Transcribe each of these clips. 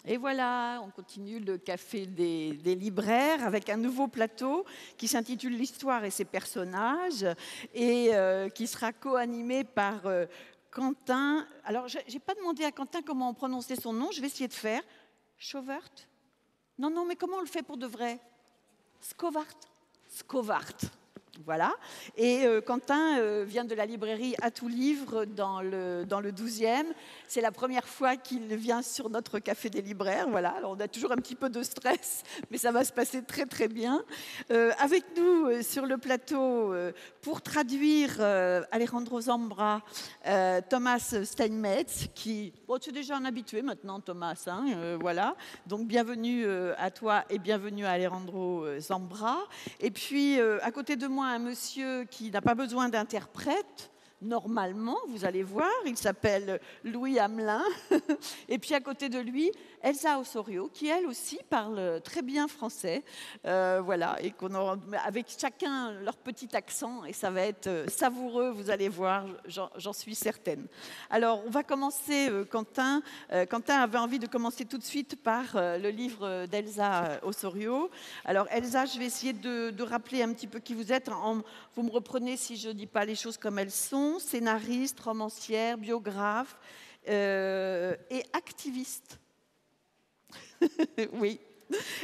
Et voilà, on continue le café des libraires avec un nouveau plateau qui s'intitule L'histoire et ses personnages et qui sera co-animé par Quentin. Alors, je n'ai pas demandé à Quentin comment on prononçait son nom, je vais essayer de faire. Chauvert? Non, non, mais comment on le fait pour de vrai? Scovart. Scovart. Voilà. Et Quentin vient de la librairie À tout livre dans le 12e. C'est la première fois qu'il vient sur notre café des libraires. Voilà. Alors on a toujours un petit peu de stress, mais ça va se passer très très bien. Avec nous sur le plateau pour traduire Alejandro Zambra, Thomas Steinmetz, qui, bon, tu es déjà un habitué maintenant, Thomas. Hein, voilà. Donc bienvenue à toi et bienvenue à Alejandro Zambra. Et puis à côté de moi, un monsieur qui n'a pas besoin d'interprète, normalement, vous allez voir, il s'appelle Louis Hamelin. Et puis à côté de lui, Elsa Osorio, qui elle aussi parle très bien français. Voilà, et qu'on aura, avec chacun leur petit accent, et ça va être savoureux, vous allez voir, j'en suis certaine. Alors, on va commencer, Quentin. Quentin avait envie de commencer tout de suite par le livre d'Elsa Osorio. Alors, Elsa, je vais essayer de rappeler un petit peu qui vous êtes. Vous me reprenez si je ne dis pas les choses comme elles sont. Scénariste, romancière, biographe et activiste. Oui.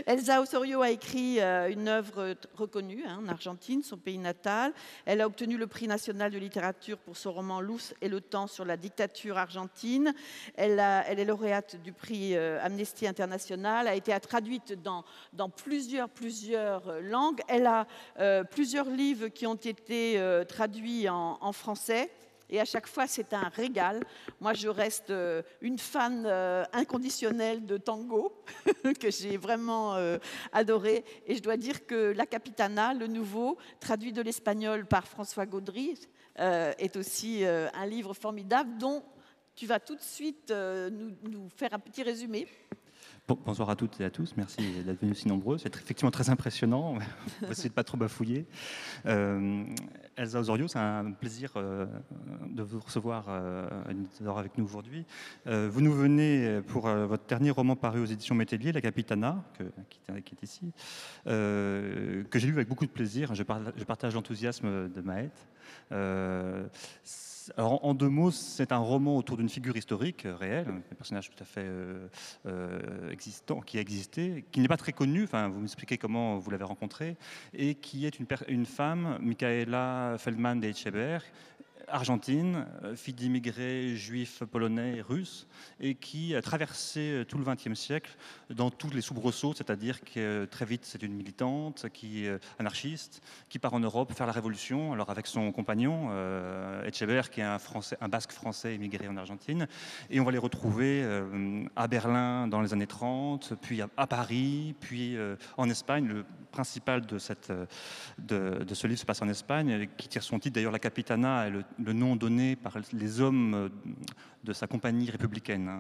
Elsa Osorio a écrit une œuvre reconnue en Argentine, son pays natal. Elle a obtenu le prix national de littérature pour son roman Luz et le temps sur la dictature argentine. Elle est lauréate du prix Amnesty International, a été traduite dans plusieurs langues. Elle a plusieurs livres qui ont été traduits en français. Et à chaque fois, c'est un régal. Moi, je reste une fan inconditionnelle de tango, que j'ai vraiment adoré. Et je dois dire que La Capitana, le nouveau, traduit de l'espagnol par François Gaudry, est aussi un livre formidable dont tu vas tout de suite nous faire un petit résumé. Bonsoir à toutes et à tous, merci d'être venus si nombreux. C'est effectivement très impressionnant, on va essayer de ne pas trop bafouiller. Elsa Osorio, c'est un plaisir de vous recevoir avec nous aujourd'hui. Vous nous venez pour votre dernier roman paru aux éditions Métellier, La Capitana, qui est ici, que j'ai lu avec beaucoup de plaisir. Je partage l'enthousiasme de Maët. Alors, en deux mots, c'est un roman autour d'une figure historique réelle, un personnage tout à fait existant, qui a existé, qui n'est pas très connu, enfin, vous m'expliquez comment vous l'avez rencontré, et qui est une femme, Micaela Feldman de Echeverri, argentine, fille d'immigrés juifs, polonais et russes, et qui a traversé tout le XXe siècle dans tous les soubresauts, c'est-à-dire que très vite c'est une militante, anarchiste, qui part en Europe faire la révolution, alors avec son compagnon Echeverri, qui est un basque français immigré en Argentine, et on va les retrouver à Berlin dans les années 30, puis à Paris, puis en Espagne. Le principal de ce livre se passe en Espagne, qui tire son titre d'ailleurs, La Capitana, est le nom donné par les hommes de sa compagnie républicaine,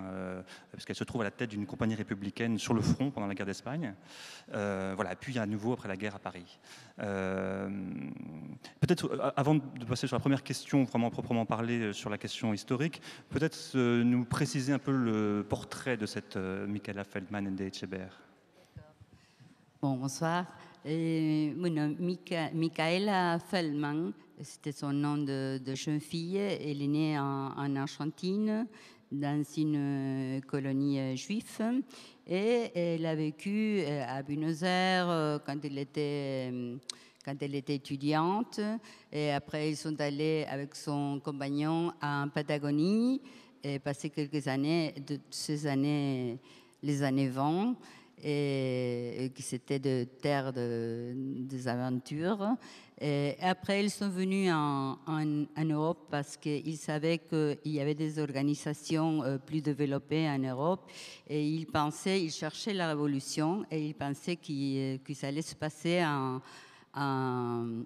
parce qu'elle se trouve à la tête d'une compagnie républicaine sur le front pendant la guerre d'Espagne. Voilà, puis à nouveau après la guerre à Paris. Peut-être, avant de passer sur la première question, vraiment proprement parler sur la question historique, peut-être nous préciser un peu le portrait de cette Micaela Feldman de Echeverri. Bonsoir. Bueno, Micaela Feldman, c'était son nom de jeune fille. Elle est née en Argentine, dans une colonie juive. Et elle a vécu à Buenos Aires quand elle était étudiante. Et après, ils sont allés avec son compagnon en Patagonie et passé quelques années, les années 20. Et qui c'était de terre des aventures. Et après, ils sont venus en Europe parce qu'ils savaient qu'il y avait des organisations plus développées en Europe et ils cherchaient la révolution et ils pensaient que ça allait se passer en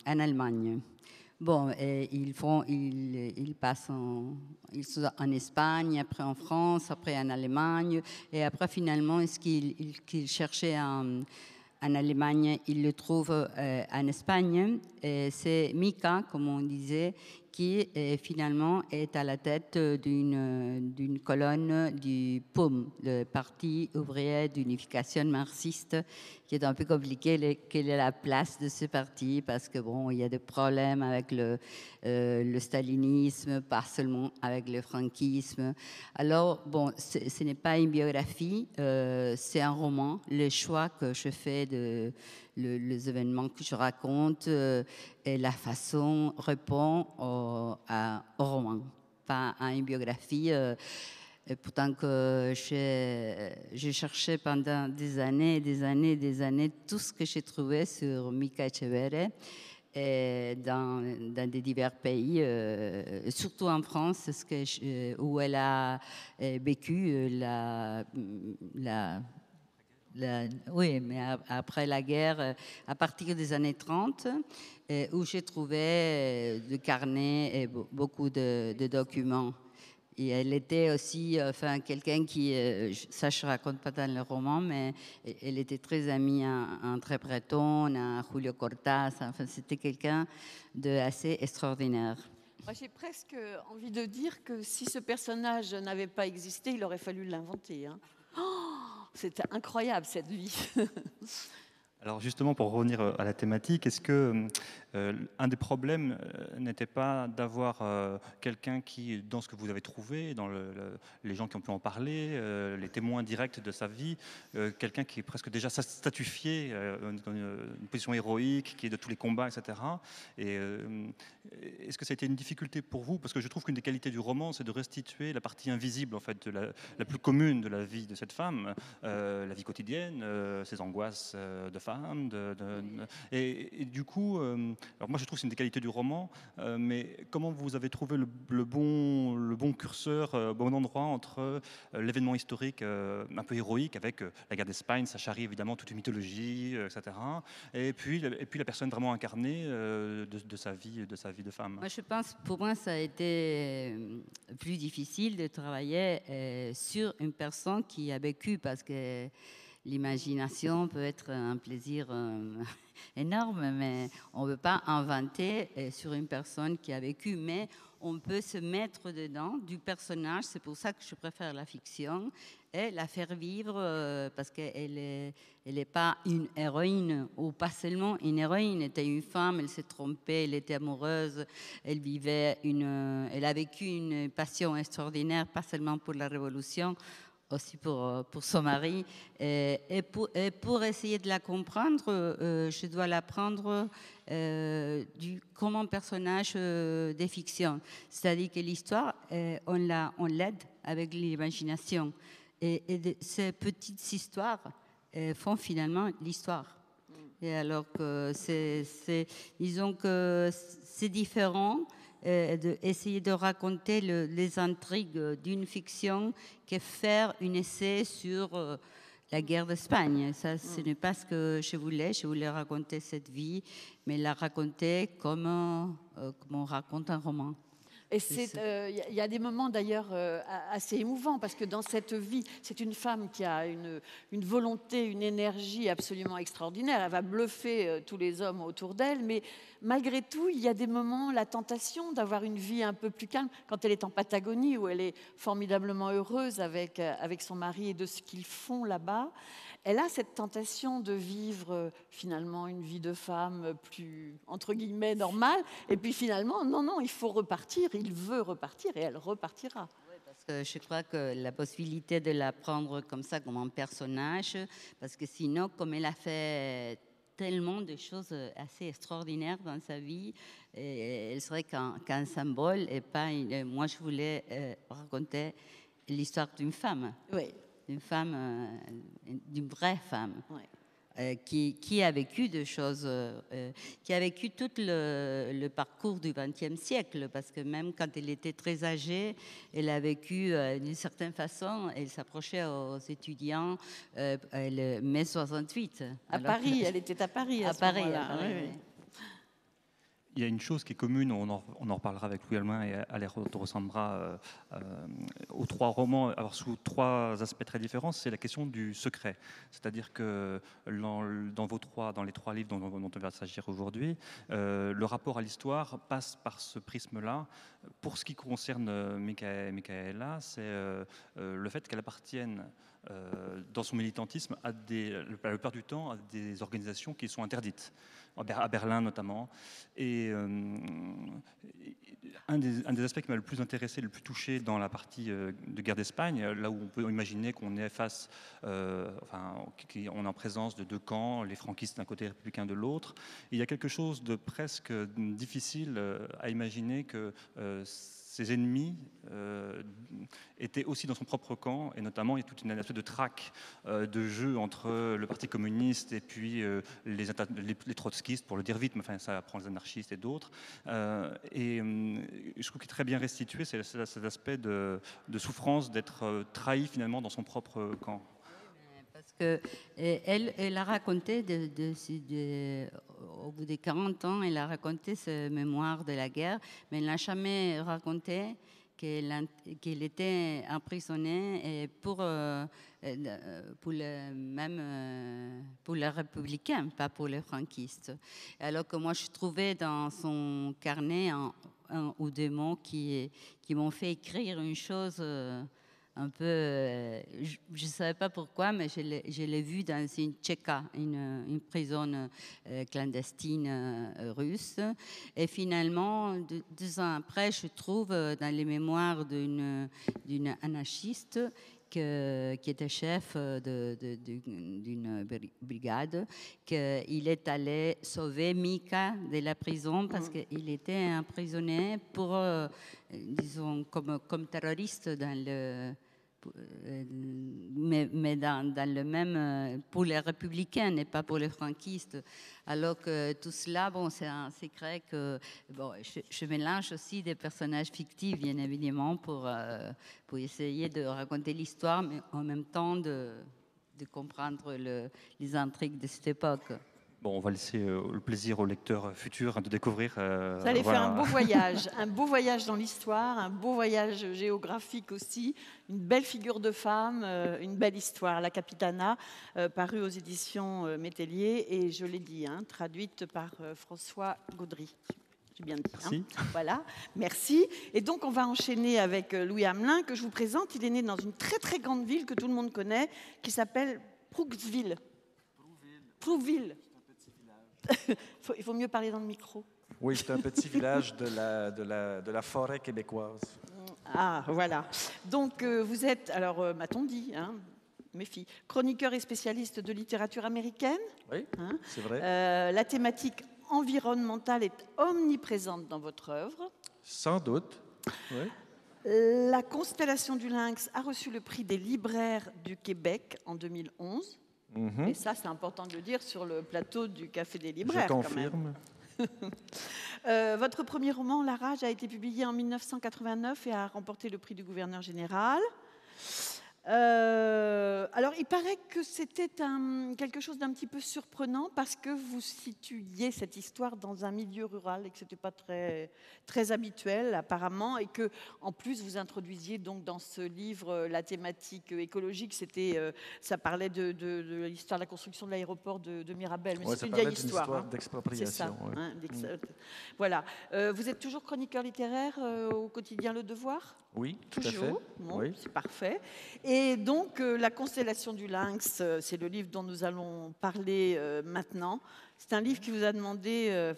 Allemagne. Bon, et ils sont en Espagne, après en France, après en Allemagne, et après finalement, ce qu'ils cherchaient en Allemagne, ils le trouvent en Espagne. Et c'est Mika, comme on disait, qui finalement est à la tête d'une colonne du POUM, le Parti ouvrier d'unification marxiste, qui est un peu compliqué. Quelle est la place de ce parti? Parce que bon, il y a des problèmes avec le stalinisme, pas seulement avec le franquisme. Alors bon, ce n'est pas une biographie, c'est un roman. Le choix que je fais les événements que je raconte et la façon répond au roman, pas à une biographie. Et pourtant que j'ai cherché pendant des années, tout ce que j'ai trouvé sur Mica Echeverre et dans des divers pays, surtout en France, où elle a vécu oui, mais après la guerre, à partir des années 30, où j'ai trouvé des carnets et beaucoup de documents. Et elle était aussi quelqu'un qui, ça je ne raconte pas dans le roman, mais elle était très amie à André Breton, à Julio Cortázar. Enfin, c'était quelqu'un d'assez extraordinaire. Moi, j'ai presque envie de dire que si ce personnage n'avait pas existé, il aurait fallu l'inventer. Hein. Oh, c'était incroyable cette vie. Alors justement, pour revenir à la thématique, est-ce que un des problèmes n'était pas d'avoir quelqu'un qui, dans ce que vous avez trouvé, dans les gens qui ont pu en parler, les témoins directs de sa vie, quelqu'un qui est presque déjà statifié dans une position héroïque, qui est de tous les combats, etc. Et est-ce que ça a été une difficulté pour vous? Parce que je trouve qu'une des qualités du roman, c'est de restituer la partie invisible, en fait, la plus commune de la vie de cette femme, la vie quotidienne, ses angoisses de femme. Et du coup, alors moi je trouve que c'est une des qualités du roman, mais comment vous avez trouvé le bon curseur, bon endroit entre l'événement historique un peu héroïque avec la guerre d'Espagne, ça charrie évidemment toute une mythologie, etc. Et puis la personne vraiment incarnée de sa vie de femme. Moi, je pense, pour moi, ça a été plus difficile de travailler sur une personne qui a vécu, parce que l'imagination peut être un plaisir énorme, mais on ne peut pas inventer sur une personne qui a vécu, mais on peut se mettre dedans du personnage. C'est pour ça que je préfère la fiction et la faire vivre, parce qu'elle n'est pas une héroïne, ou pas seulement une héroïne. Elle était une femme, elle s'est trompée, elle était amoureuse, elle a vécu une passion extraordinaire, pas seulement pour la Révolution, aussi pour son mari. Et pour essayer de la comprendre, je dois la prendre comme un personnage des fictions. C'est-à-dire que l'histoire, on l'aide avec l'imagination. Et ces petites histoires font finalement l'histoire. Et alors que disons que c'est différent d'essayer de raconter les intrigues d'une fiction que faire un essai sur la guerre d'Espagne. Ça, ce n'est pas ce que je voulais. Je voulais raconter cette vie, mais la raconter comme on raconte un roman. Et il y a des moments d'ailleurs assez émouvants, parce que dans cette vie, c'est une femme qui a une volonté, une énergie absolument extraordinaire. Elle va bluffer tous les hommes autour d'elle, mais malgré tout, il y a des moments, la tentation d'avoir une vie un peu plus calme, quand elle est en Patagonie, où elle est formidablement heureuse avec son mari et de ce qu'ils font là-bas. Elle a cette tentation de vivre finalement une vie de femme plus, entre guillemets, normale. Et puis finalement, non, il faut repartir. Il veut repartir et elle repartira. Oui, parce que je crois que la possibilité de la prendre comme ça, comme un personnage, parce que sinon, comme elle a fait tellement de choses assez extraordinaires dans sa vie, elle serait qu'un symbole et pas moi, je voulais raconter l'histoire d'une femme. Oui. D'une femme, d'une vraie femme, ouais. Qui a vécu des choses, qui a vécu tout le parcours du XXe siècle, parce que même quand elle était très âgée, elle a vécu d'une certaine façon, elle s'approchait aux étudiants, mai 68. À Paris, elle était à Paris à ce moment-là. Oui. il y a une chose qui est commune, on en reparlera avec Louis Hamelin et Alejandro ressemblera aux 3 romans, alors sous 3 aspects très différents, c'est la question du secret. C'est-à-dire que dans les 3 livres dont on va s'agir aujourd'hui, le rapport à l'histoire passe par ce prisme-là. Pour ce qui concerne Micaela, c'est le fait qu'elle appartienne dans son militantisme la plupart du temps à des organisations qui sont interdites, à Berlin notamment. Et un des aspects qui m'a le plus intéressé, le plus touché dans la partie de guerre d'Espagne, là où on peut imaginer qu'on est on est en présence de 2 camps, les franquistes d'un côté, les républicains de l'autre, il y a quelque chose de presque difficile à imaginer que ses ennemis étaient aussi dans son propre camp, et notamment il y a toute une espèce de traque de jeu entre le Parti communiste et puis les trotskistes, pour le dire vite, mais enfin, ça apprend les anarchistes et d'autres. Je trouve qu'il est très bien restitué, c'est cet aspect de souffrance d'être trahi finalement dans son propre camp. Parce qu'elle a raconté, au bout de 40 ans, elle a raconté ses mémoires de la guerre, mais elle n'a jamais raconté qu'elle était emprisonnée pour les républicains, pas pour les franquistes. Alors que moi, je trouvais dans son carnet un ou 2 mots qui m'ont fait écrire une chose un peu, je ne savais pas pourquoi, mais je l'ai vu dans une tchéka, une prison clandestine russe. Et finalement, 2 ans après, je trouve dans les mémoires d'une anarchiste qui était chef d'une brigade, qu'il est allé sauver Mika de la prison parce qu'il était emprisonné pour, disons, comme terroriste mais dans le même, pour les républicains et pas pour les franquistes. Alors que tout cela, bon, c'est un secret que je mélange aussi des personnages fictifs, bien évidemment, pour essayer de raconter l'histoire, mais en même temps de comprendre les intrigues de cette époque. Bon, on va laisser le plaisir aux lecteurs futurs de découvrir. Vous allez faire un beau voyage dans l'histoire, un beau voyage géographique aussi, une belle figure de femme, une belle histoire, La Capitana, parue aux éditions Métellier, et je l'ai dit, traduite par François Gaudry. J'ai bien dit. Merci. Voilà, merci. Et donc, on va enchaîner avec Louis Hamelin, que je vous présente. Il est né dans une très, très grande ville que tout le monde connaît, qui s'appelle Prouville. Prouville. Il faut mieux parler dans le micro. Oui, c'est un petit village de la forêt québécoise. Ah, voilà. Donc, vous êtes, alors, m'a-t-on dit, méfie, chroniqueur et spécialiste de littérature américaine. Oui, c'est vrai. La thématique environnementale est omniprésente dans votre œuvre. Sans doute, oui. La constellation du Lynx a reçu le prix des libraires du Québec en 2011. Et ça, c'est important de le dire sur le plateau du Café des libraires. Je confirme. Votre premier roman, La Rage, a été publié en 1989 et a remporté le prix du gouverneur général. Alors, il paraît que c'était quelque chose d'un petit peu surprenant parce que vous situiez cette histoire dans un milieu rural et que ce n'était pas très, très habituel apparemment, et que en plus vous introduisiez donc dans ce livre la thématique écologique. Ça parlait de l'histoire de la construction de l'aéroport de Mirabel. Mais c'est une vieille histoire d'expropriation. Voilà. Vous êtes toujours chroniqueur littéraire au quotidien Le Devoir? Oui, tout toujours. à fait. Bon, oui. C'est parfait. Et donc, La constellation du Lynx, c'est le livre dont nous allons parler maintenant. C'est un livre qui vous a demandé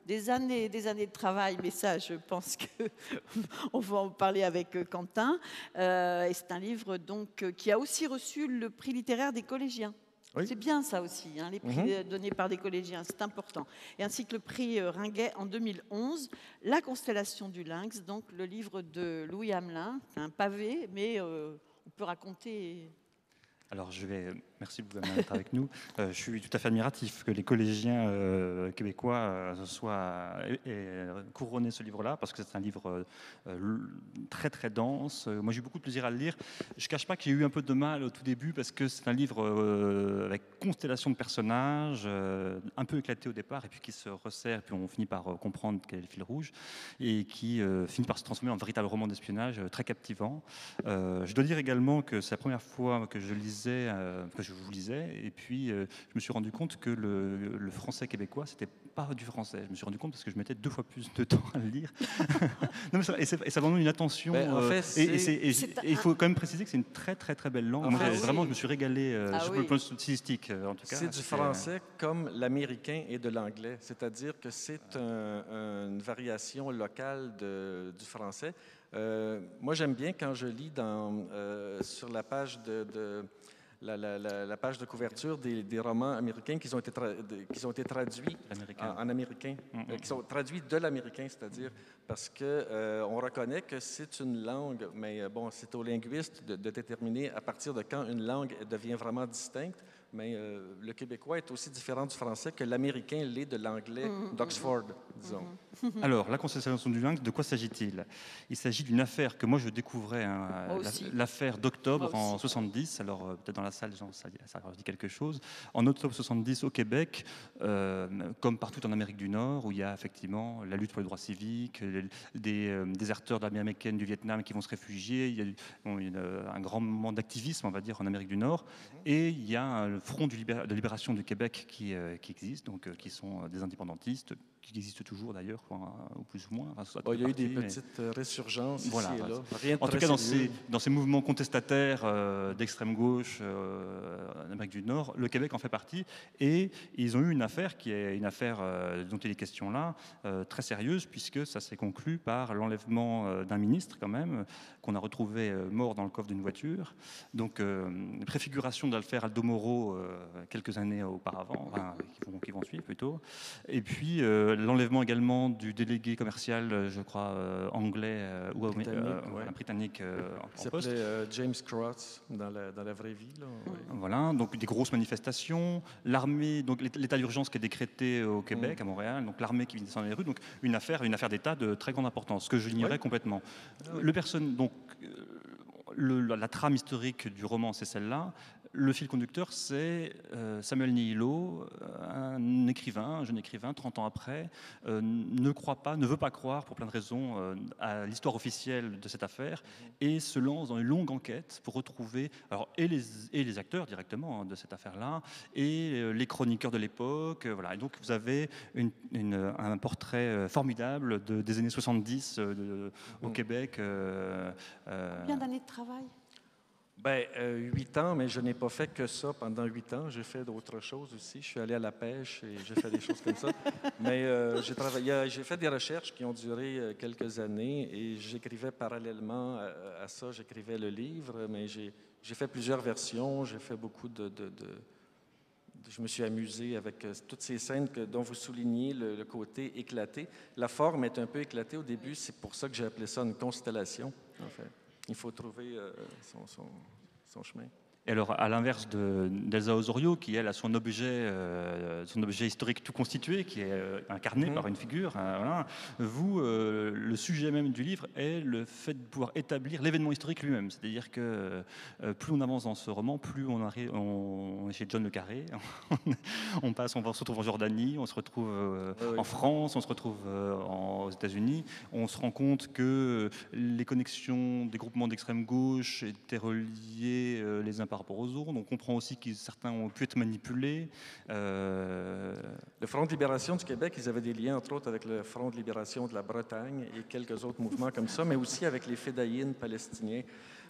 des années de travail, mais ça, je pense qu'on va en parler avec Quentin. Et c'est un livre donc, qui a aussi reçu le prix littéraire des collégiens. Oui. C'est bien ça aussi, les prix donnés par des collégiens, c'est important. Et ainsi que le prix Ringuet en 2011, La constellation du Lynx, donc le livre de Louis Hamelin, un pavé, mais on peut raconter. Alors je vais Merci beaucoup d'être avec nous. Je suis tout à fait admiratif que les collégiens québécois soient couronnés ce livre-là, parce que c'est un livre très très dense. Moi j'ai eu beaucoup de plaisir à le lire. Je ne cache pas qu'il y a eu un peu de mal au tout début, parce que c'est un livre avec constellation de personnages, un peu éclaté au départ, et puis qui se resserre, et puis on finit par comprendre quel est le fil rouge, et qui finit par se transformer en un véritable roman d'espionnage très captivant. Je dois dire également que c'est la première fois que je lisais, que je vous lisais, et puis je me suis rendu compte que le français québécois, c'était pas du français. Je me suis rendu compte parce que je mettais 2 fois plus de temps à le lire. Non, mais et ça demande une attention. En fait, et il faut quand même préciser que c'est une très très très belle langue. Moi, vraiment, je me suis régalé sur le plan stylistique, en tout cas. C'est du français comme l'américain et de l'anglais, c'est-à-dire que c'est une variation locale du français. Moi, j'aime bien quand je lis sur la page la page de couverture des romans américains qui ont été traduits en américain, qui sont traduits de l'américain, c'est-à-dire parce que on reconnaît que c'est une langue, mais bon, c'est aux linguistes de déterminer à partir de quand une langue devient vraiment distincte. Mais le québécois est aussi différent du français que l'américain l'est de l'anglais d'Oxford, disons. Alors, la constellation du lynx, de quoi s'agit-il? Il s'agit d'une affaire que moi je découvrais, l'affaire d'octobre en 70. Alors, peut-être dans la salle, ça leur dit quelque chose. En octobre 70, au Québec, comme partout en Amérique du Nord, où il y a effectivement la lutte pour les droits civiques, des déserteurs de l'armée américaine du Vietnam qui vont se réfugier, il y a un grand moment d'activisme, on va dire, en Amérique du Nord, et il y a le Front de libération du Québec qui existe, donc qui sont des indépendantistes, qui existent toujours d'ailleurs, ou plus ou moins. Enfin, il y a eu des petites résurgences ici et là. Rien de en tout cas, dans ces mouvements contestataires d'extrême gauche en Amérique du Nord, le Québec en fait partie, et ils ont eu une affaire qui est une affaire dont il est question là, très sérieuse, puisque ça s'est conclu par l'enlèvement d'un ministre quand même, qu'on a retrouvé mort dans le coffre d'une voiture. Donc, préfiguration de l'affaire Aldo Moro quelques années auparavant, qui vont suivre plutôt. Et puis, l'enlèvement également du délégué commercial, je crois, anglais ou britannique en poste. Il s'appelait James Crotts dans la vraie vie. Là, Voilà, donc des grosses manifestations. L'armée, donc l'état d'urgence qui est décrété au Québec, à Montréal, donc l'armée qui vient descendre dans les rues, donc une affaire d'État de très grande importance, que je l'ignorais complètement. La trame historique du roman, c'est celle-là. Le fil conducteur, c'est Samuel Nihilo, un jeune écrivain, 30 ans après, ne veut pas croire, pour plein de raisons, à l'histoire officielle de cette affaire, et se lance dans une longue enquête pour retrouver les acteurs directement de cette affaire-là, et les chroniqueurs de l'époque. Voilà. Et donc vous avez un portrait formidable des années 70 au Québec. Combien d'années de travail? 8 ans, mais je n'ai pas fait que ça pendant 8 ans. J'ai fait d'autres choses aussi. Je suis allé à la pêche et j'ai fait des choses comme ça. Mais j'ai fait des recherches qui ont duré quelques années et j'écrivais parallèlement à ça. J'écrivais le livre, mais j'ai fait plusieurs versions. J'ai fait beaucoup je me suis amusé avec toutes ces scènes dont vous soulignez le côté éclaté. La forme est un peu éclatée au début. C'est pour ça que j'ai appelé ça une constellation, en fait. Il faut trouver son chemin. Et alors, à l'inverse d'Elsa Osorio, qui, elle, a son objet historique tout constitué, qui est incarné par une figure, vous, le sujet même du livre est le fait de pouvoir établir l'événement historique lui-même. C'est-à-dire que plus on avance dans ce roman, plus on est chez John le Carré. on se retrouve en Jordanie, on se retrouve en France, on se retrouve aux États-Unis. On se rend compte que les connexions des groupements d'extrême gauche étaient reliées les uns par rapport aux autres. On comprend aussi que certains ont pu être manipulés. Le Front de libération du Québec, ils avaient des liens, entre autres, avec le Front de libération de la Bretagne et quelques autres mouvements comme ça, mais aussi avec les fédayines palestiniens.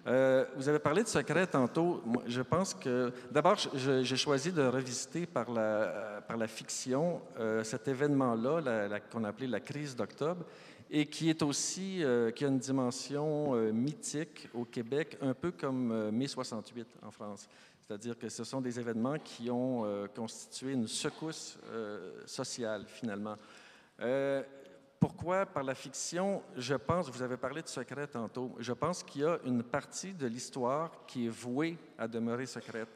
Vous avez parlé de secret tantôt. Moi, je pense que... D'abord, j'ai choisi de revisiter par la fiction cet événement-là, qu'on appelait la crise d'octobre, et qui est aussi, qui a une dimension mythique au Québec, un peu comme mai 68 en France. C'est-à-dire que ce sont des événements qui ont constitué une secousse sociale, finalement. Pourquoi par la fiction? Je pense, vous avez parlé de secret tantôt, je pense qu'il y a une partie de l'histoire qui est vouée à demeurer secrète.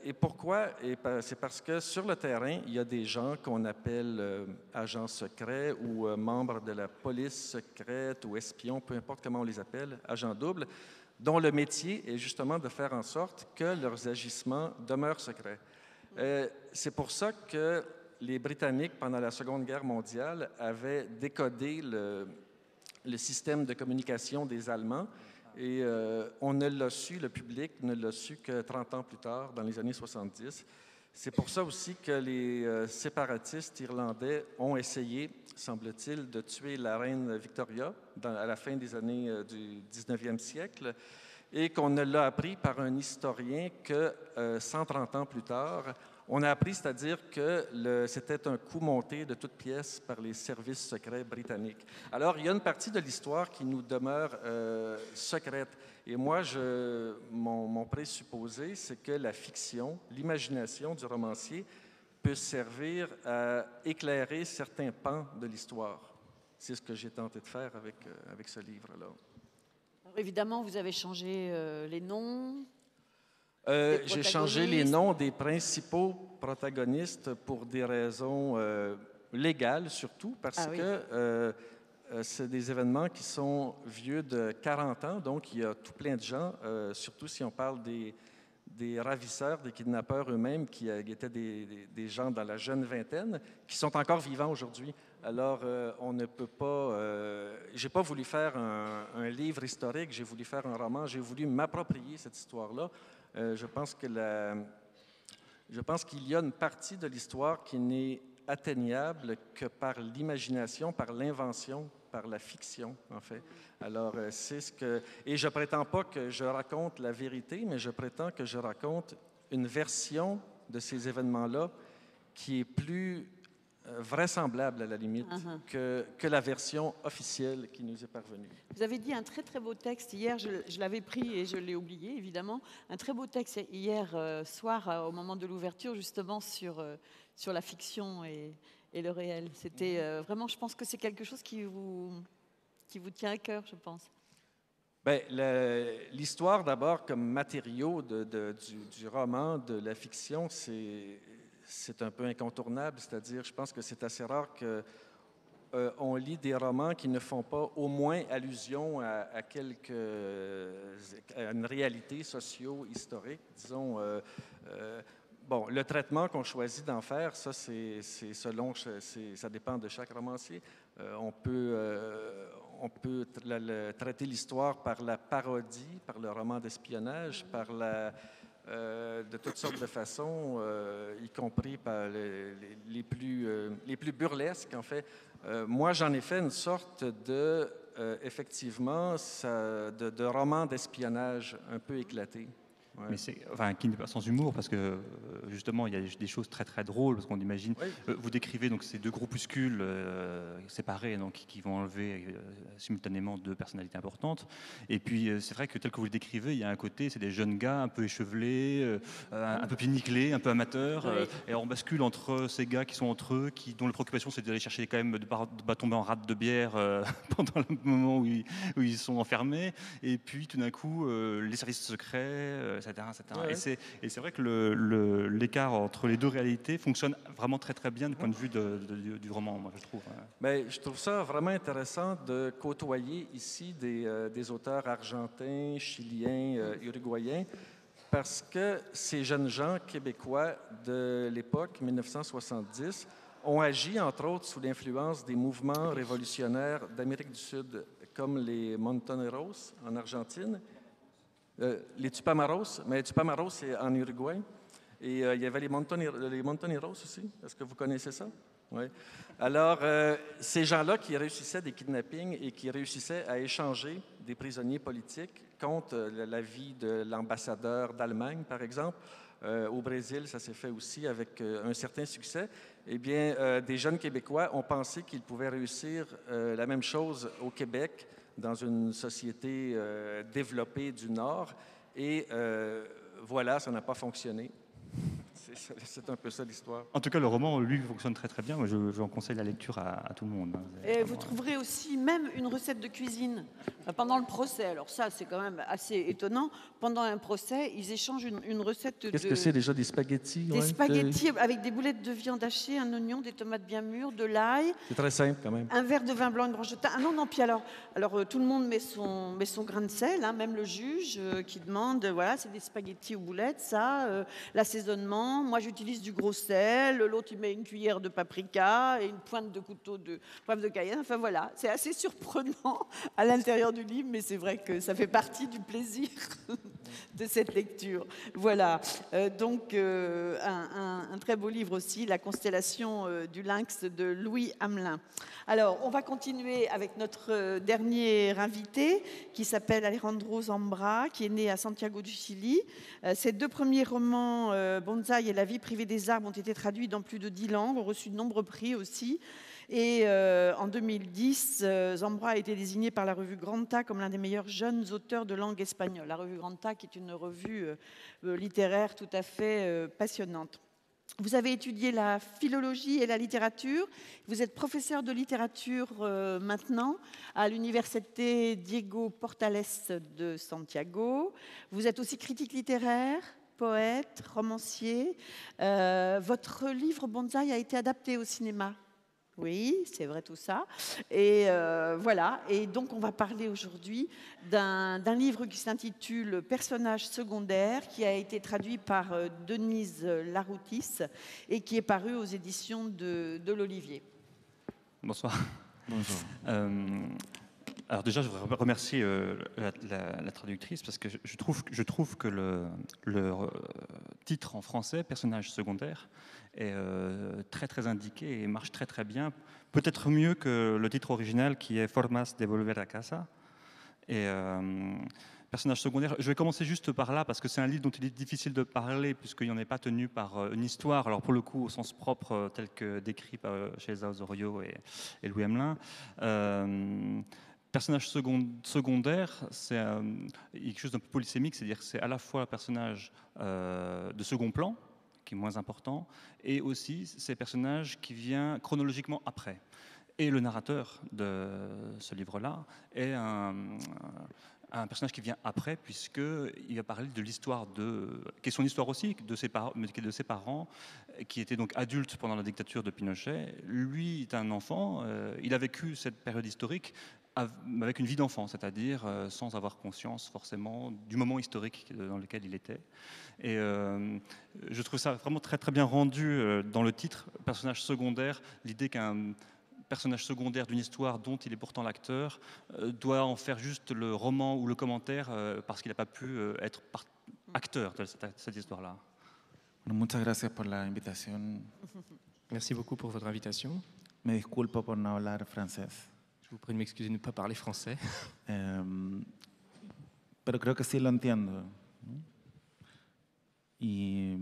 Et pourquoi? C'est parce que sur le terrain, il y a des gens qu'on appelle agents secrets ou membres de la police secrète ou espions, peu importe comment on les appelle, agents doubles, dont le métier est justement de faire en sorte que leurs agissements demeurent secrets. C'est pour ça que les Britanniques, pendant la Seconde Guerre mondiale, avaient décodé le système de communication des Allemands. Et on ne l'a su, le public ne l'a su que 30 ans plus tard, dans les années 70. C'est pour ça aussi que les séparatistes irlandais ont essayé, semble-t-il, de tuer la reine Victoria à la fin des années du 19e siècle et qu'on ne l'a appris par un historien que 130 ans plus tard. On a appris, c'est-à-dire que c'était un coup monté de toutes pièces par les services secrets britanniques. Alors, il y a une partie de l'histoire qui nous demeure secrète. Et moi, mon présupposé, c'est que la fiction, l'imagination du romancier peut servir à éclairer certains pans de l'histoire. C'est ce que j'ai tenté de faire avec ce livre-là. Alors, évidemment, vous avez changé les noms. J'ai changé les noms des principaux protagonistes pour des raisons légales, surtout, parce que c'est des événements qui sont vieux de 40 ans, donc il y a tout plein de gens, surtout si on parle des ravisseurs, des kidnappeurs eux-mêmes, qui étaient des gens dans la jeune vingtaine, qui sont encore vivants aujourd'hui. Alors, on ne peut pas... j'ai pas voulu faire un livre historique, j'ai voulu faire un roman, j'ai voulu m'approprier cette histoire-là. Je pense qu'il y a une partie de l'histoire qui n'est atteignable que par l'imagination, par l'invention, par la fiction, en fait. Alors, c'est ce que... Et je prétends pas que je raconte la vérité, mais je prétends que je raconte une version de ces événements-là qui est plus vraisemblable, à la limite, que la version officielle qui nous est parvenue. Vous avez dit un très très beau texte hier, je l'avais pris et je l'ai oublié évidemment, un très beau texte hier soir au moment de l'ouverture justement sur la fiction et le réel. C'était vraiment, je pense que c'est quelque chose qui vous tient à cœur, je pense. Bien, l'histoire d'abord comme matériau du roman, de la fiction, c'est un peu incontournable, c'est-à-dire, je pense que c'est assez rare qu'on lit des romans qui ne font pas au moins allusion à une réalité socio-historique, disons. Bon, le traitement qu'on choisit d'en faire, ça, c'est selon, ça dépend de chaque romancier. On peut traiter l'histoire par la parodie, par le roman d'espionnage, par de toutes sortes de façons, y compris par les plus burlesques, en fait. Moi, j'en ai fait une sorte effectivement, de roman d'espionnage un peu éclaté. Ouais. Mais qui n'est pas sans humour, parce que justement, il y a des choses très très drôles, parce qu'on imagine, vous décrivez donc ces deux groupuscules séparés, donc qui vont enlever simultanément deux personnalités importantes. Et puis c'est vrai que tel que vous le décrivez, il y a un côté, c'est des jeunes gars un peu échevelés, un peu piniclés, un peu amateurs, et on bascule entre ces gars qui sont entre eux, dont la préoccupation c'est d'aller chercher quand même de pas tomber en rate de bière pendant le moment où ils sont enfermés, et puis tout d'un coup les services secrets, etc. Ouais. Et c'est vrai que l'écart entre les deux réalités fonctionne vraiment très très bien du point de vue du roman, moi je trouve. Bien, je trouve ça vraiment intéressant de côtoyer ici des auteurs argentins, chiliens, uruguayens, parce que ces jeunes gens québécois de l'époque, 1970, ont agi, entre autres, sous l'influence des mouvements révolutionnaires d'Amérique du Sud, comme les Montoneros en Argentine, les Tupamaros, mais Tupamaros, c'est en Uruguay. Et il y avait les Montoneros aussi. Est-ce que vous connaissez ça? Oui. Alors, ces gens-là qui réussissaient des kidnappings et qui réussissaient à échanger des prisonniers politiques contre la vie de l'ambassadeur d'Allemagne, par exemple. Au Brésil, ça s'est fait aussi avec un certain succès. Eh bien, des jeunes Québécois ont pensé qu'ils pouvaient réussir la même chose au Québec, dans une société développée du Nord. Et voilà, ça n'a pas fonctionné. C'est un peu ça l'histoire. En tout cas, le roman, lui, fonctionne très très bien. Moi, j'en conseille la lecture à tout le monde. Et vous trouverez aussi même une recette de cuisine pendant le procès. Alors ça, c'est quand même assez étonnant. Pendant un procès, ils échangent une recette Qu'est-ce que c'est déjà, des spaghettis? Des spaghettis avec des boulettes de viande hachée, un oignon, des tomates bien mûres, de l'ail. C'est très simple quand même. Un verre de vin blanc, une branche de thym. Ah non, puis alors tout le monde met son grain de sel, hein, même le juge qui demande, voilà, c'est des spaghettis aux boulettes, ça, l'assaisonnement. Moi, j'utilise du gros sel, l'autre, il met une cuillère de paprika et une pointe de couteau de poivre de Cayenne. Enfin, voilà, c'est assez surprenant à l'intérieur du livre, mais c'est vrai que ça fait partie du plaisir de cette lecture. Voilà, donc un très beau livre aussi, La constellation du lynx de Louis Hamelin. Alors, on va continuer avec notre dernier invité qui s'appelle Alejandro Zambra, qui est né à Santiago du Chili. Ses 2 premiers romans, Bonsaï et La vie privée des arbres, ont été traduits dans plus de 10 langues, ont reçu de nombreux prix aussi. Et en 2010, Zambra a été désigné par la revue Granta comme l'un des meilleurs jeunes auteurs de langue espagnole. La revue Granta, qui est une revue littéraire tout à fait passionnante. Vous avez étudié la philologie et la littérature. Vous êtes professeur de littérature maintenant à l'université Diego Portales de Santiago. Vous êtes aussi critique littéraire, poète, romancier. Votre livre Bonsaï a été adapté au cinéma. Oui, c'est vrai tout ça. Et voilà. Et donc, on va parler aujourd'hui d'un livre qui s'intitule Personnages secondaires, qui a été traduit par Denise Laroutis et qui est paru aux éditions de l'Olivier. Bonsoir. Bonjour. Alors déjà, je voudrais remercier la traductrice parce que je trouve que le titre en français, Personnages secondaires, est très très indiqué et marche très très bien, peut-être mieux que le titre original qui est Formas de volver a casa. Et Personnages secondaires, je vais commencer juste par là parce que c'est un livre dont il est difficile de parler puisqu'il n'en est pas tenu par une histoire, alors pour le coup au sens propre tel que décrit par César Osorio et Louis Hamelin. Personnage secondaire, c'est quelque chose d'un peu polysémique, c'est-à-dire que c'est à la fois un personnage de second plan, qui est moins important, et aussi ces personnages qui vient chronologiquement après. Et le narrateur de ce livre-là est un personnage qui vient après, puisqu'il va parler de l'histoire qui est son histoire aussi, de ses parents, qui étaient donc adultes pendant la dictature de Pinochet. Lui est un enfant, il a vécu cette période historique avec une vie d'enfant, c'est-à-dire sans avoir conscience forcément du moment historique dans lequel il était. Et je trouve ça vraiment très très bien rendu dans le titre, personnage secondaire, l'idée qu'un personnage secondaire d'une histoire dont il est pourtant l'acteur doit en faire juste le roman ou le commentaire parce qu'il n'a pas pu être acteur de cette histoire-là. Muchas gracias por la invitación. Merci beaucoup pour votre invitation. Me disculpo por no hablar francés. Je vous prie de m'excuser de ne pas parler français. Pero creo que sí lo entiendo. ¿No? Y,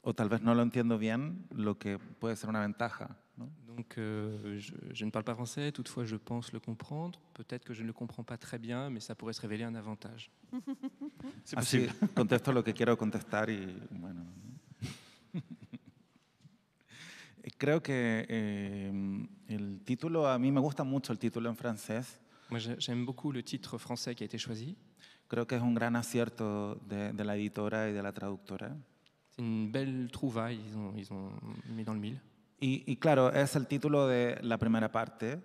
o tal vez no lo entiendo bien, lo que puede ser una ventaja. ¿No? Donc, je ne parle pas français, toutefois je pense le comprendre. Peut-être que je ne le comprends pas très bien, mais ça pourrait se révéler un avantage. C'est Así possible. contesto lo que quiero contestar y bueno. Creo que el título, a mí me gusta mucho el título en francés. Moi, j'aime beaucoup le titre français qui a été choisi. Creo que es un gran acierto de la editora y de la traductora. C'est une belle trouvaille, ils ont mis dans le mille. Y claro, es el título de la primera parte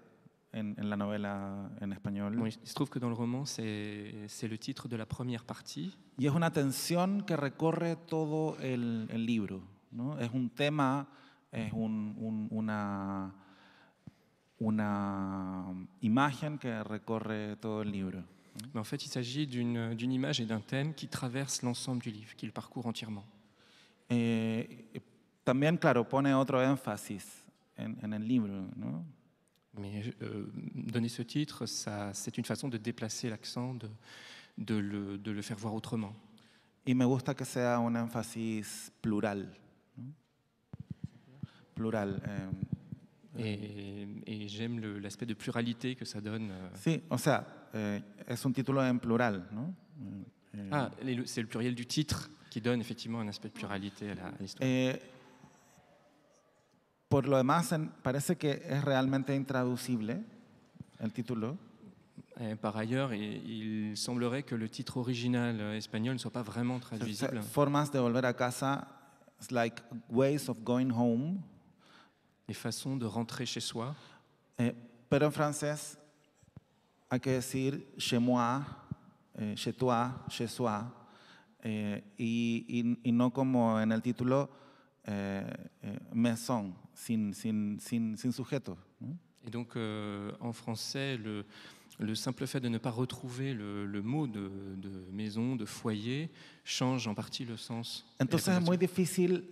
en la novela en español. Bon, il se trouve que dans le roman, c'est le titre de la première partie. Y es una tensión que recorre todo el libro, ¿no? Es un tema, es una imagen que recorre todo el libro. Mais en fait, il s'agit d'une image et d'un thème qui traverse l'ensemble du livre, qui le parcourt entièrement. También, claro, pone otro énfasis en el libro, ¿no? Mais donner ce titre, c'est une façon de déplacer l'accent, de le faire voir autrement. Y me gusta que sea un énfasis plural, ¿no? Plural. Et j'aime l'aspect de pluralité que ça donne. Sí, o sea, es un título en plural, ¿no? C'est le pluriel du titre qui donne effectivement un aspect de pluralité à l'histoire. Por lo demás, parece que es realmente intraducible el título. Par ailleurs, il semblerait que le titre original espagnol ne soit pas vraiment traduisible. Formas de volver a casa, it's like ways of going home. Les façons de rentrer chez soi. Pero en francés hay que decir chez moi, chez toi, chez soi, y no como en el título maison, sin sujeto. Et donc, en français, le simple fait de ne pas retrouver le mot de maison, de foyer, change en partie le sens. Entonces es muy difícil,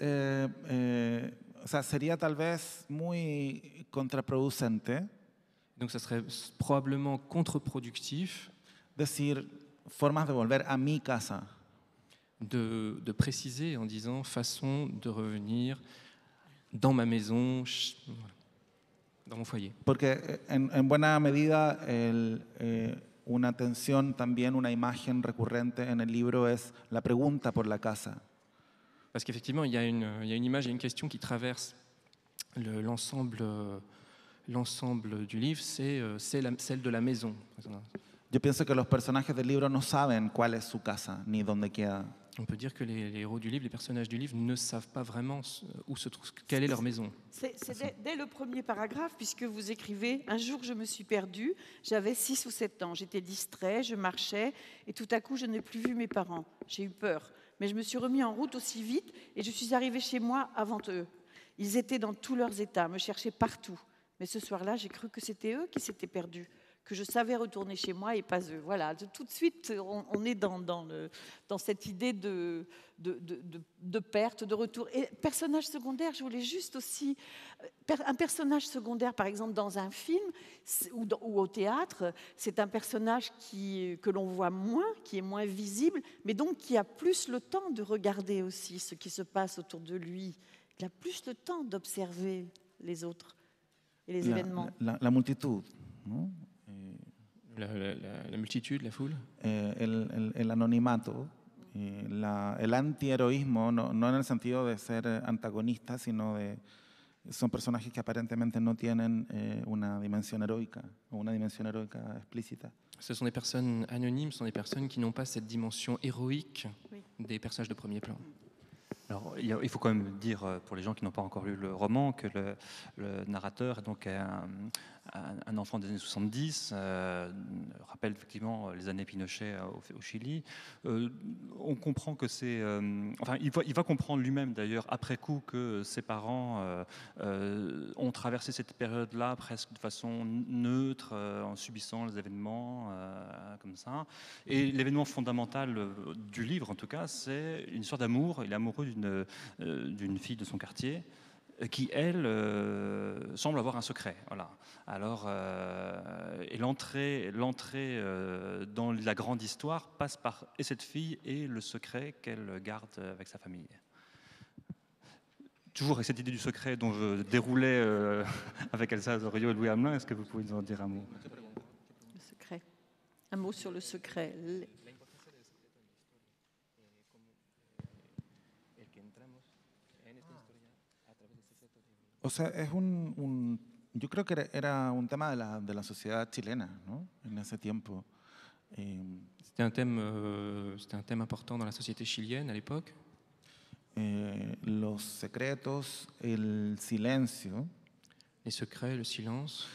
o sea, sería tal vez muy contraproducente. Donc, ça serait probablement contre-productif. Decir formas de volver a mi casa. De préciser en disant façon de revenir dans ma maison, dans mon foyer. Porque en buena medida una tensión, también una imagen recurrente en el libro es la pregunta por la casa. Parce qu'effectivement, il y a une image, il y a une question qui traverse l'ensemble du livre, c'est celle de la maison. Yo pienso que los personajes del libro no saben cuál es su casa ni dónde queda. On peut dire que les héros du livre, les personnages du livre ne savent pas vraiment où se trouve, quelle est leur maison. C'est dès le premier paragraphe, puisque vous écrivez « Un jour, je me suis perdu, j'avais 6 ou 7 ans, j'étais distrait, je marchais, et tout à coup, je n'ai plus vu mes parents. J'ai eu peur, mais je me suis remis en route aussi vite, et je suis arrivé chez moi avant eux. Ils étaient dans tous leurs états, me cherchaient partout. Mais ce soir-là, j'ai cru que c'était eux qui s'étaient perdus, que je savais retourner chez moi et pas eux. » Voilà, tout de suite, on est dans cette idée de perte, de retour. Et personnage secondaire, je voulais juste aussi... Un personnage secondaire, par exemple, dans un film ou au théâtre, c'est un personnage que l'on voit moins, qui est moins visible, mais donc qui a plus le temps de regarder aussi ce qui se passe autour de lui. Il a plus le temps d'observer les autres et les événements. La multitud, ¿no? La multitude, la foule. El anonimato, el antiheroísmo, no en el sentido de ser antagonistas, sino son personajes que aparentemente no tienen una dimensión heroica o una dimensión heroica explícita. Ce sont des personnes anonymes, ce sont des personnes qui n'ont pas cette dimension héroïque des personnages de premier plan. Alors, il faut quand même dire, pour les gens qui n'ont pas encore lu le roman, que le narrateur est donc un enfant des années 70, rappelle effectivement les années Pinochet au Chili. On comprend que c'est... enfin, il va comprendre lui-même d'ailleurs, après coup, que ses parents ont traversé cette période-là presque de façon neutre, en subissant les événements comme ça. Et l'événement fondamental du livre, en tout cas, c'est une histoire d'amour. Il est amoureux d'une fille de son quartier qui, elle, semble avoir un secret. Voilà. Alors, et l'entrée dans la grande histoire passe par et cette fille et le secret qu'elle garde avec sa famille. Toujours avec cette idée du secret dont je déroulais avec Elsa Azorio et Louis Hamelin, est-ce que vous pouvez nous en dire un mot? Le secret. Un mot sur le secret. O sea, yo creo que era un tema de la sociedad chilena, ¿no? En ese tiempo. C'était un thème important dans la société chilienne à l'époque. Los secretos, el silencio. Les secrets, le silence.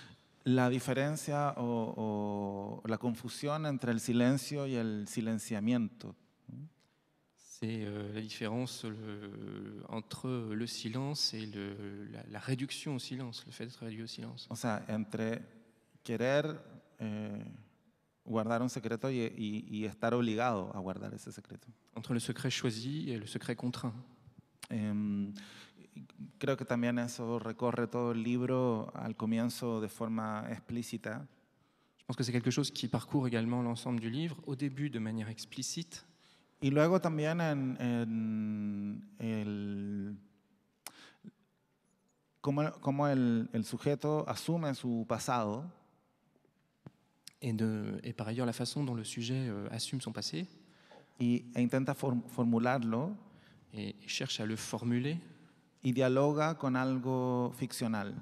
La diferencia o la confusión entre el silencio y el silenciamiento. C'est la différence entre le silence et la réduction au silence, le fait d'être réduit au silence. O sea, entre querer guardar un secreto y estar obligado a guardar ese secreto. Entre le secret choisi et le secret contraint. Creo que también eso recorre todo el libro al comienzo de forma explícita. Je pense que c'est quelque chose qui parcourt également l'ensemble du livre, au début de manière explicite. Y luego también cómo el sujeto asume su pasado. Et par ailleurs, la façon dont le sujet assume son passé. e intenta formularlo et cherche à le formuler y dialoga con algo ficcional.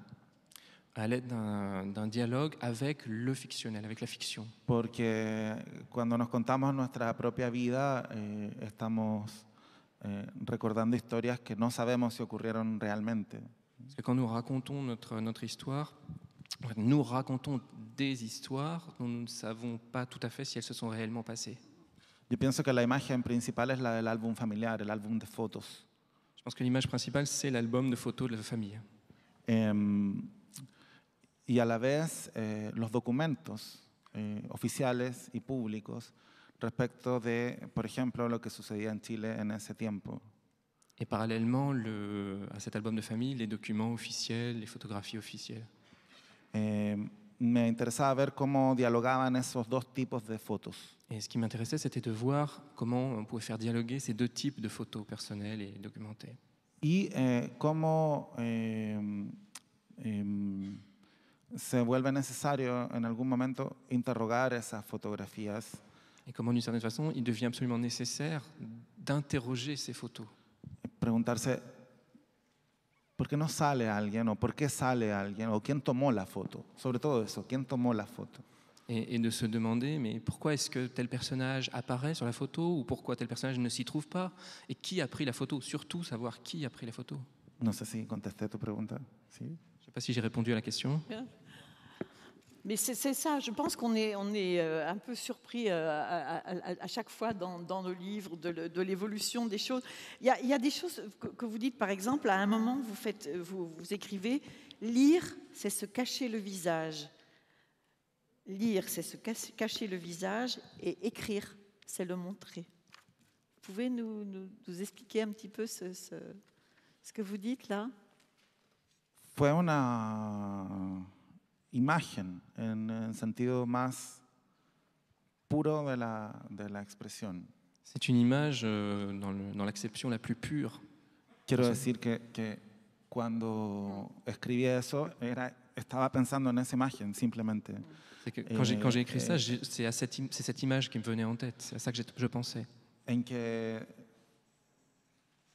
à l'aide d'un dialogue avec le fictionnel, avec la fiction. Porque cuando nos contamos nuestra propia vida, estamos recordando historias que no sabemos si ocurrieron realmente. Parce que quand nous racontons notre histoire, nous racontons des histoires dont nous ne savons pas tout à fait si elles se sont réellement passées. Yo pienso que la imagen principal es la del álbum familiar, el álbum de fotos. Je pense que l'image principale, c'est l'album de photos de la famille. Y a la vez los documentos oficiales y públicos respecto de, por ejemplo, lo que sucedía en Chile en ese tiempo. Et parallèlement à cet album de famille, les documents officiels, les photographies officielles. Me interesaba ver cómo dialogaban esos dos tipos de fotos. Et ce qui m'intéressait, c'était de voir comment on pouvait faire dialoguer ces deux types de photos personnelles et documentées. Y cómo se vuelve necesario en algún momento interrogar esas fotografías. Et comment, d'une certaine façon, il devient absolument nécessaire d'interroger ces photos. Preguntarse, ¿por qué no sale alguien? ¿O por qué sale alguien? ¿O quién tomó la foto? Sobre todo eso, ¿quién tomó la foto? Et de se demander, mais pourquoi est-ce que tel personnage apparaît sur la photo ou pourquoi tel personnage ne s'y trouve pas? Et qui a pris la photo? Surtout savoir qui a pris la photo. No sé si contesté tu pregunta. ¿Sí? Je ne sais pas si j'ai répondu à la question. Mais c'est ça, je pense qu'on est un peu surpris à chaque fois dans le livre de l'évolution des choses. Il y a des choses que vous dites, par exemple, à un moment, vous écrivez « Lire, c'est se cacher le visage ». Lire, c'est se cacher le visage, et écrire, c'est le montrer. Vous pouvez nous expliquer un petit peu ce que vous dites là? Fue una imagen en el sentido más puro de la expresión. C'est une image dans l'acception la plus pure. Quiero decir que cuando escribí eso estaba pensando en esa imagen simplemente. C'est que quand j'ai écrit ça, c'est cette image qui me venait en tête. C'est à ça que je pensais. En que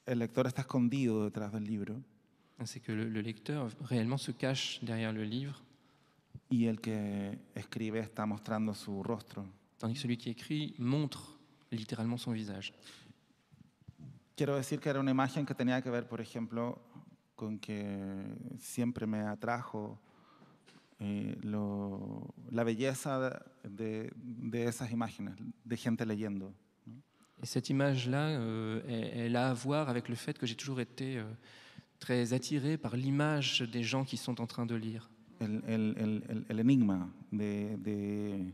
el lector está escondido detrás del libro. C'est que le lecteur réellement se cache derrière le livre. Y el que escribe está mostrando su rostro. Tandis que celui qui écrit montre littéralement son visage. Quiero decir que era una imagen que tenía que ver, por ejemplo, con que siempre me atrajo la belleza de esas imágenes, de gente leyendo. Et cette image-là, elle a à voir avec le fait que j'ai toujours été très attiré par l'image des gens qui sont en train de lire. El enigma de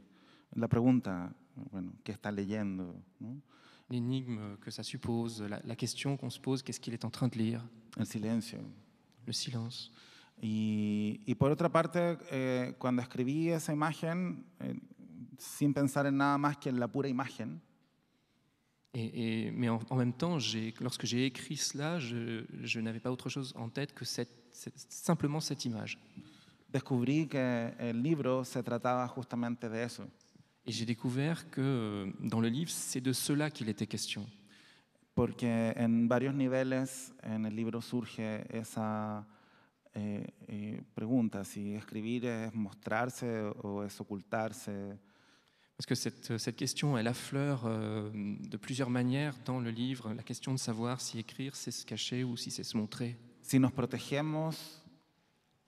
la pregunta, bueno, ¿qué está leyendo? ¿No? L'énigme que ça suppose, la question qu'on se pose, qu'est-ce qu'il est en train de lire? El silencio. Le silence. Y por otra parte, cuando escribí esa imagen, sin pensar en nada más que en la pura imagen, mais en même temps, lorsque j'ai écrit cela, je n'avais pas autre chose en tête que simplement cette image. descubrí que el libro se trataba justamente de eso. Et j'ai découvert que dans le livre, c'est de cela qu'il était question. Porque en varios niveles en el libro surge esa pregunta, si escribir es mostrarse o es ocultarse. Parce que cette question, elle affleure de plusieurs manières dans le livre, la question de savoir si écrire, c'est se cacher ou si c'est se montrer. Si nos protegemos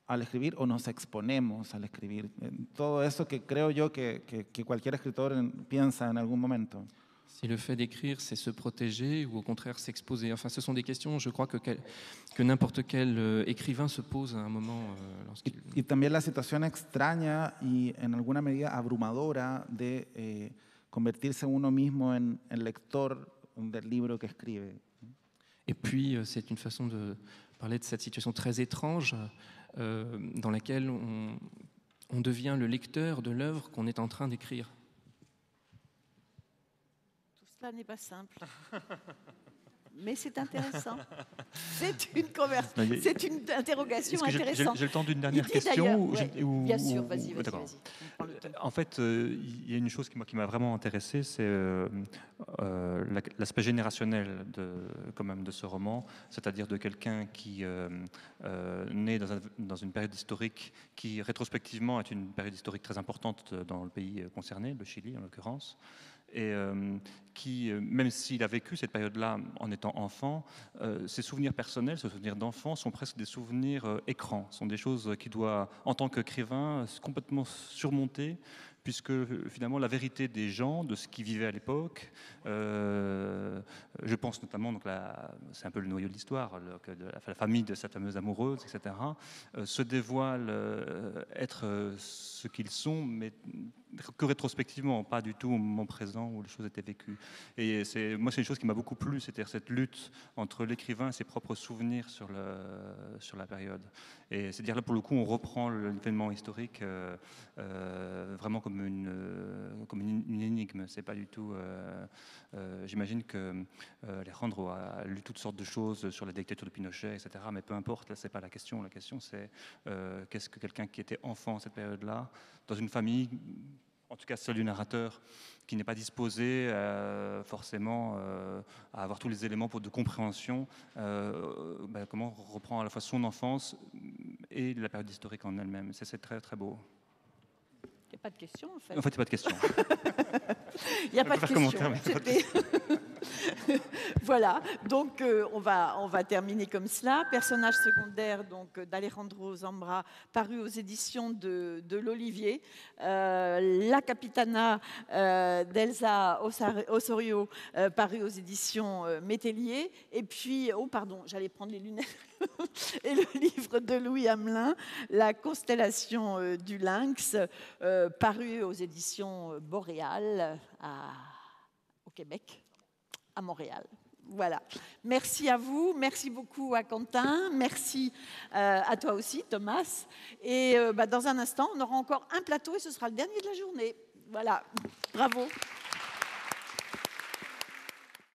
al escribir o nos exponemos al escribir. Todo eso que creo yo que cualquier escritor piensa en algún momento. Si le fait d'écrire, c'est se protéger ou au contraire s'exposer. Enfin, ce sont des questions, je crois, que n'importe quel écrivain se pose à un moment lorsqu'il... Y también la situación extraña y en alguna medida abrumadora de convertirse uno mismo en el lector del libro que escribe. Et puis, c'est une façon de parler de cette situation très étrange dans laquelle on devient le lecteur de l'œuvre qu'on est en train d'écrire. Tout cela n'est pas simple. mais c'est intéressant. C'est une interrogation intéressante. J'ai le temps d'une dernière question bien sûr, vas-y. En fait, il y a une chose qui m'a vraiment intéressé, c'est l'aspect générationnel quand même de ce roman, c'est-à-dire de quelqu'un qui naît dans une période historique qui, rétrospectivement, est une période historique très importante dans le pays concerné, le Chili en l'occurrence, et qui, même s'il a vécu cette période-là en étant enfant, ses souvenirs personnels, ses souvenirs d'enfant sont presque des souvenirs écrans, sont des choses qu'il doit, en tant qu'écrivain, complètement surmonter, puisque finalement la vérité des gens, de ce qu'ils vivaient à l'époque, je pense notamment, c'est un peu le noyau de l'histoire, la famille de cette fameuse amoureuse, etc., se dévoile être ce qu'ils sont, mais que rétrospectivement, pas du tout au moment présent où les choses étaient vécues. Et moi, c'est une chose qui m'a beaucoup plu, c'est-à-dire cette lutte entre l'écrivain et ses propres souvenirs sur la période. Et c'est-à-dire là, pour le coup, on reprend l'événement historique vraiment comme une énigme. C'est pas du tout. J'imagine que Alejandro a lu toutes sortes de choses sur la dictature de Pinochet, etc. Mais peu importe, là, c'est pas la question. La question, c'est qu'est-ce que quelqu'un qui était enfant à cette période-là, dans une famille, en tout cas celle du narrateur, qui n'est pas disposé forcément à avoir tous les éléments de compréhension, comment reprend à la fois son enfance et la période historique en elle-même. C'est très très beau. Il n'y a pas de question, en fait. En fait, il n'y a pas de question. Il n'y a pas de question. Voilà, donc on va terminer comme cela. Personnage secondaire d'Alejandro Zambra, paru aux éditions de l'Olivier. La Capitana d'Elsa Osorio, paru aux éditions Métellier. Et puis, j'allais prendre les lunettes. Et le livre de Louis Hamelin, La constellation du lynx, paru aux éditions Boréal au Québec, à Montréal. Voilà. Merci à vous, merci beaucoup à Quentin, merci à toi aussi, Thomas. Et dans un instant, on aura encore un plateau et ce sera le dernier de la journée. Voilà, bravo.